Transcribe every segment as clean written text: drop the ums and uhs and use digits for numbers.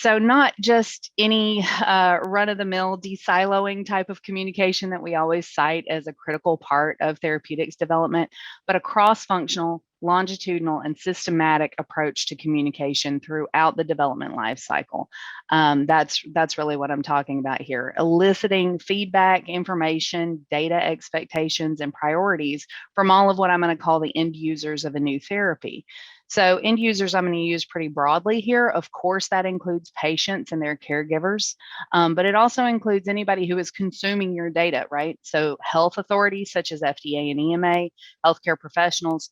So not just any run-of-the-mill de-siloing type of communication that we always cite as a critical part of therapeutics development, but a cross-functional, longitudinal, and systematic approach to communication throughout the development life cycle. That's really what I'm talking about here. Eliciting feedback, information, data expectations, and priorities from all of what I'm going to call the end users of a new therapy. So end users I'm going to use pretty broadly here. Of course, that includes patients and their caregivers, but it also includes anybody who is consuming your data, right? So health authorities such as FDA and EMA, healthcare professionals,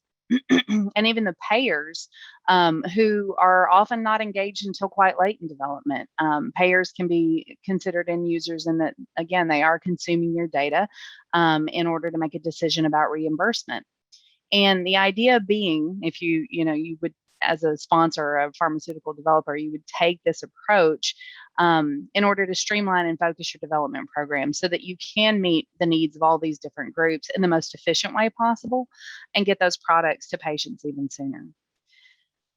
and even the payers who are often not engaged until quite late in development. Payers can be considered end users in that, again, they are consuming your data in order to make a decision about reimbursement. And the idea being, if you would, as a sponsor or a pharmaceutical developer, you would take this approach in order to streamline and focus your development program so that you can meet the needs of all these different groups in the most efficient way possible and get those products to patients even sooner.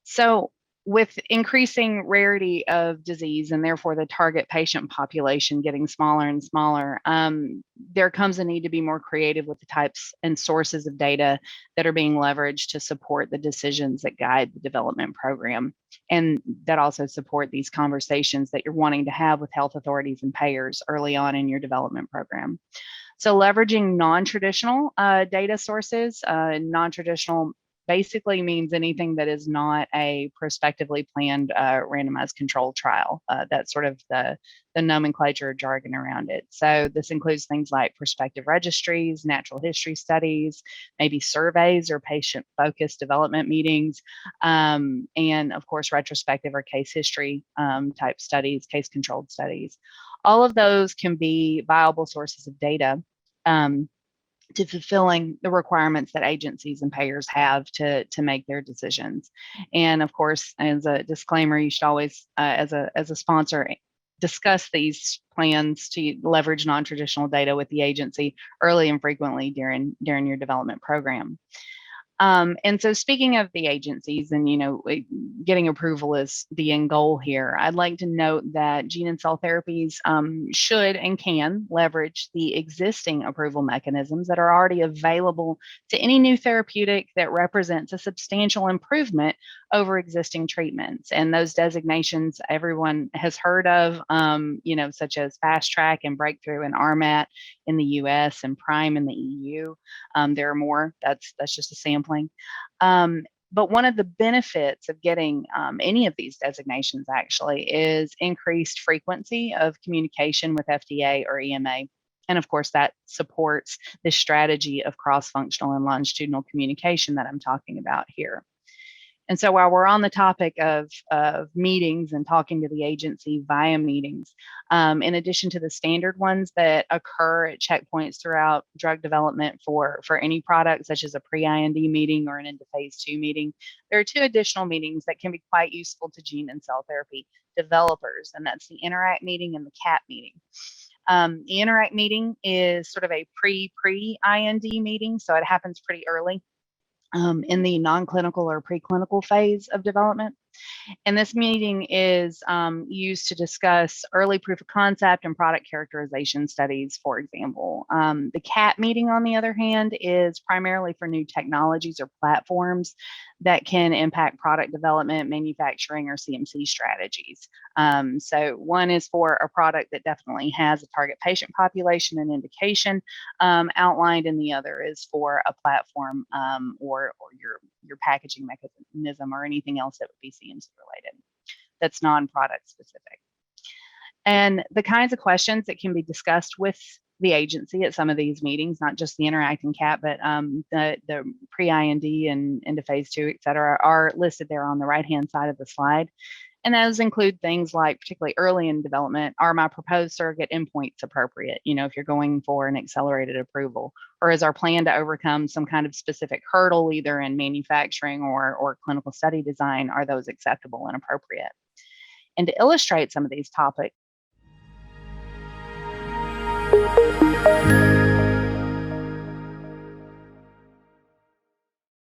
So with increasing rarity of disease and therefore the target patient population getting smaller and smaller, there comes a need to be more creative with the types and sources of data that are being leveraged to support the decisions that guide the development program, and that also support these conversations that you're wanting to have with health authorities and payers early on in your development program. So leveraging non-traditional data sources, non-traditional basically means anything that is not a prospectively planned randomized controlled trial. That's sort of the nomenclature jargon around it. So this includes things like prospective registries, natural history studies, maybe surveys or patient-focused development meetings, and of course, retrospective or case history type studies, case-controlled studies. All of those can be viable sources of data to fulfilling the requirements that agencies and payers have to make their decisions. And of course, as a disclaimer, you should always, as a sponsor, discuss these plans to leverage non-traditional data with the agency early and frequently during your development program. And so speaking of the agencies and, getting approval is the end goal here, I'd like to note that gene and cell therapies should and can leverage the existing approval mechanisms that are already available to any new therapeutic that represents a substantial improvement over existing treatments. And those designations everyone has heard of, such as Fast Track and Breakthrough and RMAT in the US and Prime in the EU. There are more. That's just a sampling. But one of the benefits of getting any of these designations actually is increased frequency of communication with FDA or EMA. And of course, that supports this strategy of cross-functional and longitudinal communication that I'm talking about here. And so while we're on the topic of meetings and talking to the agency via meetings, in addition to the standard ones that occur at checkpoints throughout drug development for any product, such as a pre-IND meeting or an into phase 2 meeting, there are 2 additional meetings that can be quite useful to gene and cell therapy developers, and that's the Interact meeting and the CAP meeting. The Interact meeting is sort of a pre-IND meeting, so it happens pretty early in the non-clinical or preclinical phase of development. And this meeting is used to discuss early proof of concept and product characterization studies, for example. The CAT meeting, on the other hand, is primarily for new technologies or platforms that can impact product development, manufacturing, or CMC strategies. So one is for a product that definitely has a target patient population and indication outlined, and the other is for a platform or your packaging mechanism or anything else that would be CMC related that's non-product specific. And the kinds of questions that can be discussed with the agency at some of these meetings, not just the Interact and CAP, but the pre-IND and into phase 2, et cetera, are listed there on the right-hand side of the slide. And those include things like, particularly early in development, are my proposed surrogate endpoints appropriate? If you're going for an accelerated approval, or is our plan to overcome some kind of specific hurdle, either in manufacturing or clinical study design, are those acceptable and appropriate? And to illustrate some of these topics,